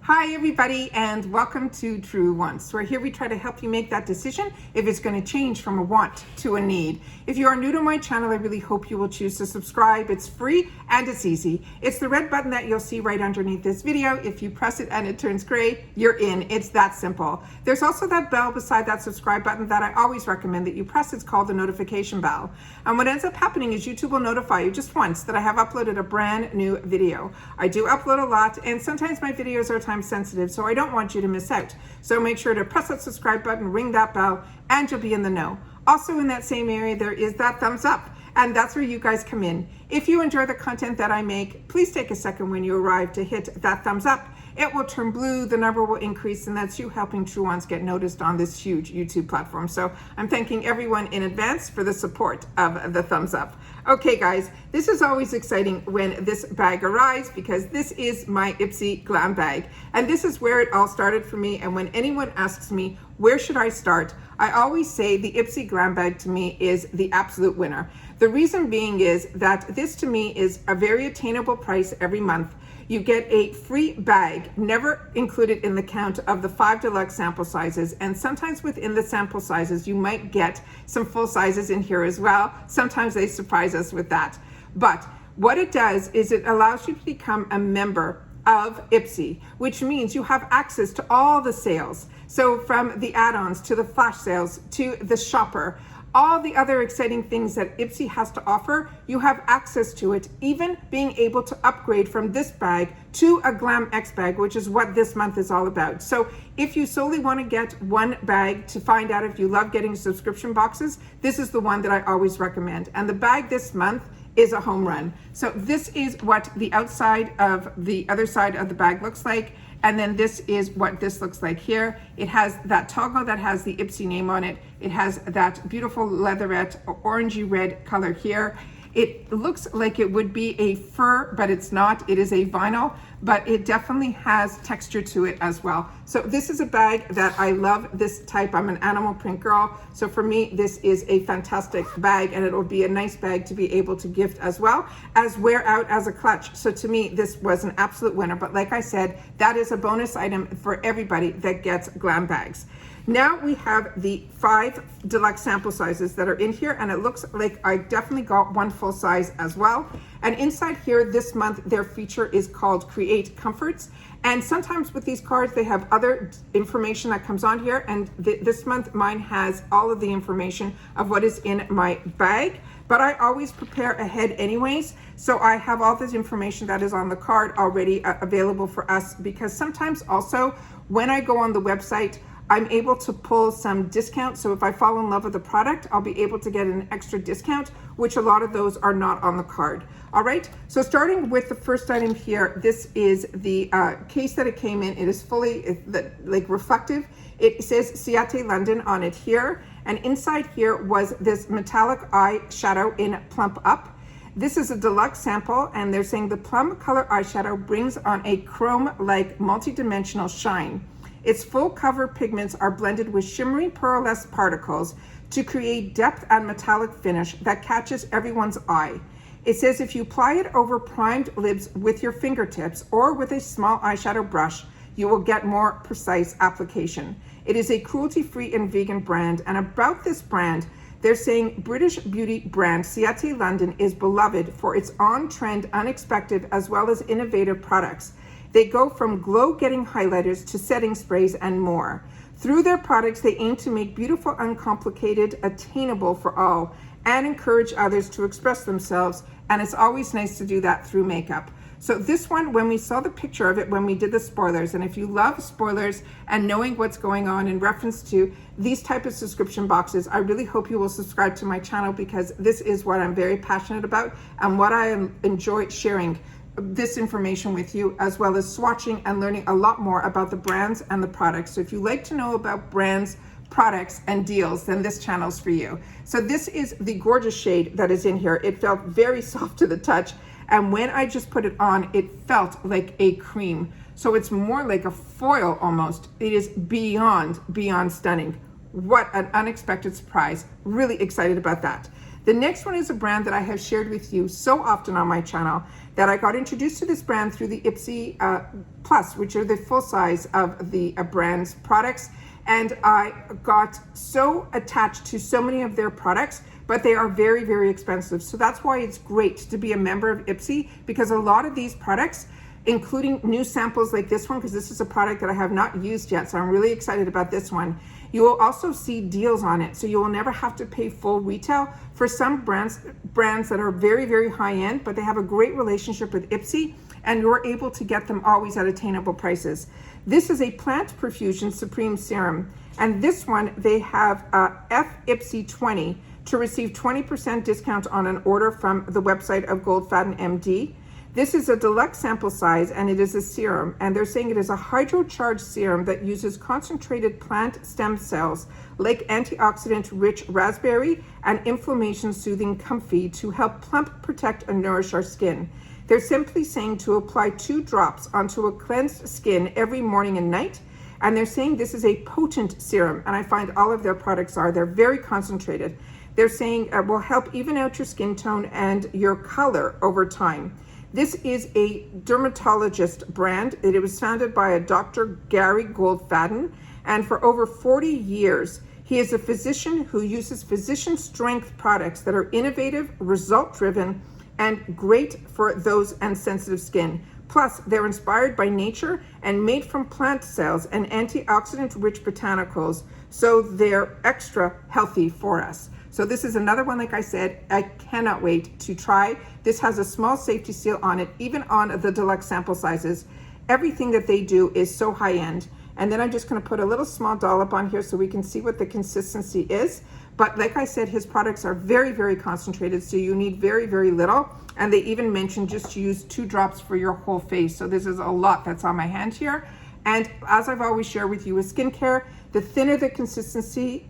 Hi everybody, and welcome to True Wants, where here we try to help you make that decision if it's going to change from a want to a need. If you are new to my channel, I really hope you will choose to subscribe. It's free and it's easy. It's the red button that you'll see right underneath this video. If you press it and it turns gray, you're in. It's that simple. There's also that bell beside that subscribe button that I always recommend that you press. It's called the notification bell. And what ends up happening is YouTube will notify you just once that I have uploaded a brand new video. I do upload a lot, and sometimes my videos are time sensitive, so I don't want you to miss out. So make sure to press that subscribe button, ring that bell, and you'll be in the know. Also in that same area, there is that thumbs up, and that's where you guys come in. If you enjoy the content that I make, please take a second when you arrive to hit that thumbs up. It will turn blue, the number will increase, and that's you helping True Ones get noticed on this huge YouTube platform. So I'm thanking everyone in advance for the support of the thumbs up. Okay guys, this is always exciting when this bag arrives because this is my Ipsy glam bag. And this is where it all started for me. And when anyone asks me, where should I start? I always say the Ipsy glam bag to me is the absolute winner. The reason being is that this to me is a very attainable price every month. You get a free bag, never included in the count of the 5 deluxe sample sizes. And sometimes within the sample sizes, you might get some full sizes in here as well. Sometimes they surprise us with that. But what it does is it allows you to become a member of Ipsy, which means you have access to all the sales. So from the add-ons to the flash sales to the shopper, all the other exciting things that Ipsy has to offer, you have access to it, even being able to upgrade from this bag to a Glam X bag, which is what this month is all about. So if you solely want to get one bag to find out if you love getting subscription boxes, this is the one that I always recommend. And the bag this month is a home run. So this is what the outside of the other side of the bag looks like. And then this is what this looks like here. It has that toggle that has the Ipsy name on it. It has that beautiful leatherette orangey red color here. It looks like it would be a fur, but it's not. It is a vinyl, but it definitely has texture to it as well. So this is a bag that I love this type. I'm an animal print girl. So for me, this is a fantastic bag, and it'll be a nice bag to be able to gift as well as wear out as a clutch. So to me, this was an absolute winner. But like I said, that is a bonus item for everybody that gets glam bags. Now we have the 5 deluxe sample sizes that are in here, and it looks like I definitely got one full size as well. And inside here this month, their feature is called Create Comforts. And sometimes with these cards, they have other information that comes on here. And this month, mine has all of the information of what is in my bag. But I always prepare ahead anyways. So I have all this information that is on the card already available for us, because sometimes also when I go on the website, I'm able to pull some discounts. So if I fall in love with the product, I'll be able to get an extra discount, which a lot of those are not on the card. All right, so starting with the first item here, this is the case that it came in. It is fully like reflective. It says Ciate London on it here. And inside here was this metallic eyeshadow in Plump Up. This is a deluxe sample, and they're saying the plum color eyeshadow brings on a chrome-like multi-dimensional shine. Its full cover pigments are blended with shimmery pearlescent particles to create depth and metallic finish that catches everyone's eye. It says if you apply it over primed lips with your fingertips or with a small eyeshadow brush, you will get more precise application. It is a cruelty-free and vegan brand, and about this brand, they're saying British beauty brand Ciate London is beloved for its on-trend, unexpected, as well as innovative products. They go from glow-getting highlighters to setting sprays and more. Through their products, they aim to make beautiful, uncomplicated, attainable for all, and encourage others to express themselves. And it's always nice to do that through makeup. So this one, when we saw the picture of it, when we did the spoilers, and if you love spoilers and knowing what's going on in reference to these type of subscription boxes, I really hope you will subscribe to my channel, because this is what I'm very passionate about and what I enjoy sharing this information with you, as well as swatching and learning a lot more about the brands and the products. So if you like to know about brands, products, and deals, then this channel's for you. So this is the gorgeous shade that is in here. It felt very soft to the touch, and when I just put it on, it felt like a cream. So it's more like a foil almost. It is beyond stunning. What an unexpected surprise. Really excited about that. The next one is a brand that I have shared with you so often on my channel that I got introduced to this brand through the Ipsy Plus, which are the full size of the brand's products. And I got so attached to so many of their products, but they are very, very expensive. So that's why it's great to be a member of Ipsy, because a lot of these products, including new samples like this one, because this is a product that I have not used yet, so I'm really excited about this one. You will also see deals on it, so you will never have to pay full retail. For some brands that are very, very high end, but they have a great relationship with Ipsy, and you're able to get them always at attainable prices. This is a Plant Perfusion Supreme Serum, and this one they have Ipsy 20 to receive 20% discount on an order from the website of Goldfaden MD. This is a deluxe sample size, and it is a serum, and they're saying it is a hydrocharged serum that uses concentrated plant stem cells like antioxidant rich raspberry and inflammation soothing comfy to help plump, protect, and nourish our skin. They're simply saying to apply 2 drops onto a cleansed skin every morning and night, and they're saying this is a potent serum, and I find all of their products are. They're very concentrated. They're saying it will help even out your skin tone and your color over time. This is a dermatologist brand. It was founded by a Dr. Gary Goldfaden, and for over 40 years, he is a physician who uses physician strength products that are innovative, result-driven, and great for those and sensitive skin. Plus, they're inspired by nature and made from plant cells and antioxidant-rich botanicals, so they're extra healthy for us. So this is another one, like I said, I cannot wait to try. This has a small safety seal on it, even on the deluxe sample sizes. Everything that they do is so high end. And then I'm just gonna put a little small dollop on here so we can see what the consistency is. But like I said, his products are very, very concentrated, so you need very, very little. And they even mentioned just to use 2 drops for your whole face. So this is a lot that's on my hand here. And as I've always shared with you with skincare, the thinner the consistency,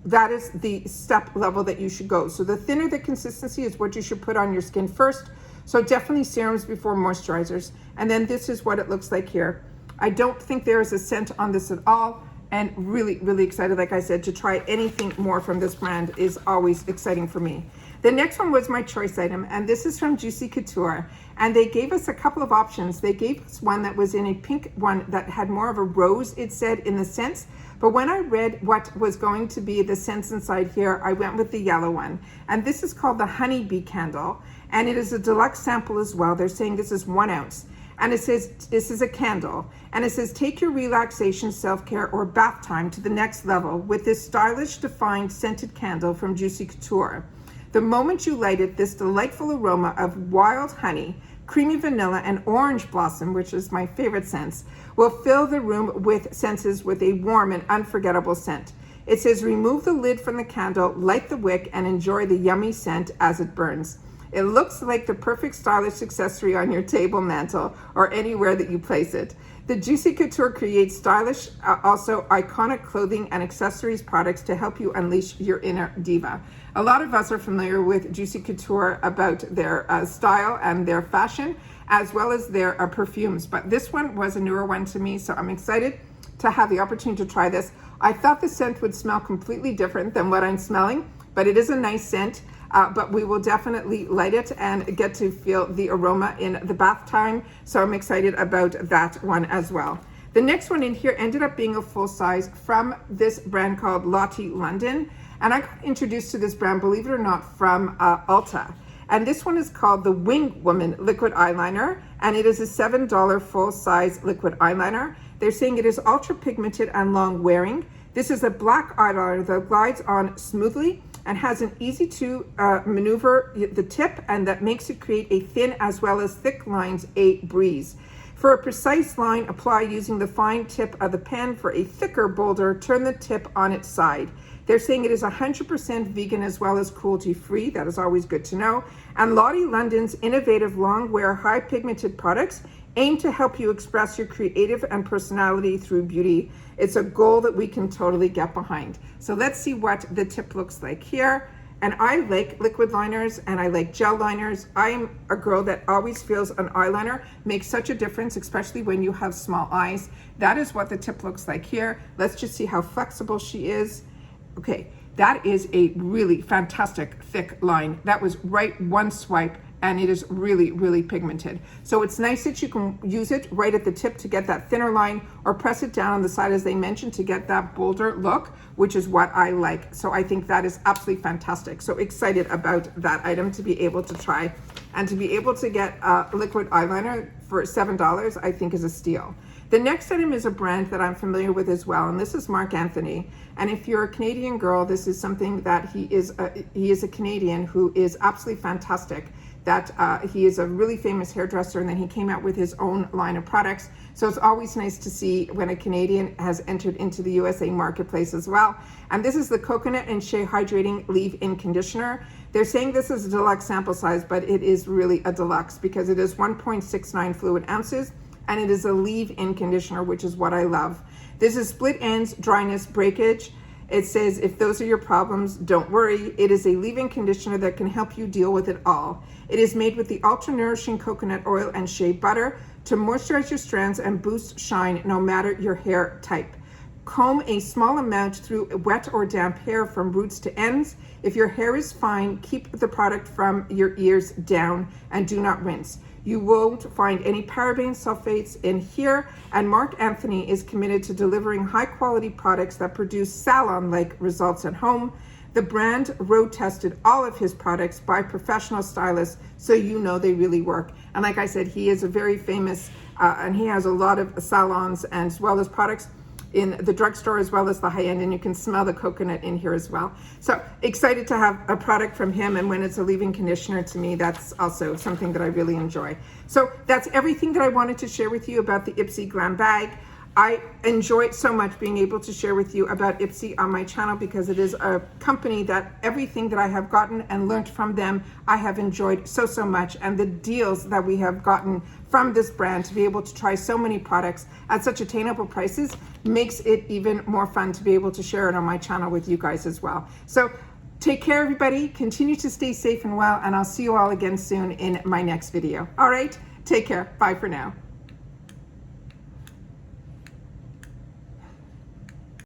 that is the step level that you should go. So the thinner the consistency is what you should put on your skin first. So definitely serums before moisturizers. And then this is what it looks like here. I don't think there is a scent on this at all. And really, really excited, like I said, to try anything more from this brand is always exciting for me. The next one was my choice item, and this is from Juicy Couture. And they gave us a couple of options. They gave us one that was in a pink one that had more of a rose, it said, in the scents. But when I read what was going to be the scents inside here, I went with the yellow one. And this is called the Honeybee Candle. And it is a deluxe sample as well. They're saying this is 1 ounce. And it says, this is a candle. And it says, take your relaxation, self-care, or bath time to the next level with this stylish, defined, scented candle from Juicy Couture. The moment you light it, this delightful aroma of wild honey, creamy vanilla, and orange blossom, which is my favorite scents, will fill the room with senses with a warm and unforgettable scent. It says, remove the lid from the candle, light the wick, and enjoy the yummy scent as it burns. It looks like the perfect stylish accessory on your table mantle or anywhere that you place it. The Juicy Couture creates stylish, also iconic clothing and accessories products to help you unleash your inner diva. A lot of us are familiar with Juicy Couture about their style and their fashion, as well as their perfumes. But this one was a newer one to me, so I'm excited to have the opportunity to try this. I thought the scent would smell completely different than what I'm smelling, but it is a nice scent. But we will definitely light it and get to feel the aroma in the bath time. So I'm excited about that one as well. The next one in here ended up being a full size from this brand called Lottie London. And I got introduced to this brand, believe it or not, from ULTA. And this one is called the Wing Woman Liquid Eyeliner. And it is a $7 full size liquid eyeliner. They're saying it is ultra pigmented and long wearing. This is a black eyeliner that glides on smoothly and has an easy to maneuver the tip, and that makes it create a thin as well as thick lines, a breeze. For a precise line, apply using the fine tip of the pen. For a thicker, bolder, turn the tip on its side. They're saying it is 100% vegan as well as cruelty free. That is always good to know. And Lottie London's innovative long wear high pigmented products aim to help you express your creative and personality through beauty. It's a goal that we can totally get behind. So let's see what the tip looks like here. And I like liquid liners and I like gel liners. I am a girl that always feels an eyeliner makes such a difference, especially when you have small eyes. That is what the tip looks like here. Let's just see how flexible she is. Okay, That is a really fantastic thick line. That was right one swipe, and it is really, really pigmented. So it's nice that you can use it right at the tip to get that thinner line, or press it down on the side as they mentioned to get that bolder look, which is what I like. So I think that is absolutely fantastic. So excited about that item to be able to try, and to be able to get a liquid eyeliner for $7, I think is a steal. The next item is a brand that I'm familiar with as well, and this is Marc Anthony. And if you're a Canadian girl, this is something that he is a Canadian who is absolutely fantastic. That he is a really famous hairdresser, and then he came out with his own line of products. So it's always nice to see when a Canadian has entered into the USA marketplace as well. And this is the Coconut and Shea Hydrating Leave-In Conditioner. They're saying this is a deluxe sample size, but it is really a deluxe because it is 1.69 fluid ounces, and it is a leave-in conditioner, which is what I love. This is split ends, dryness, breakage. It says, if those are your problems, don't worry. It is a leave-in conditioner that can help you deal with it all. It is made with the ultra nourishing coconut oil and shea butter to moisturize your strands and boost shine no matter your hair type. Comb a small amount through wet or damp hair from roots to ends. If your hair is fine, keep the product from your ears down and do not rinse. You won't find any parabens, sulfates in here, and Marc Anthony is committed to delivering high quality products that produce salon-like results at home. The brand road tested all of his products by professional stylists, so you know they really work. And like I said, he is a very famous, and he has a lot of salons and as well as products in the drugstore as well as the high end, and you can smell the coconut in here as well. So excited to have a product from him, and when it's a leave-in conditioner, to me that's also something that I really enjoy. So that's everything that I wanted to share with you about the Ipsy Glam Bag. I enjoy so much being able to share with you about Ipsy on my channel because it is a company that everything that I have gotten and learned from them, I have enjoyed so much. And the deals that we have gotten from this brand to be able to try so many products at such attainable prices makes it even more fun to be able to share it on my channel with you guys as well. So take care, everybody. Continue to stay safe and well, and I'll see you all again soon in my next video. All right, take care. Bye for now.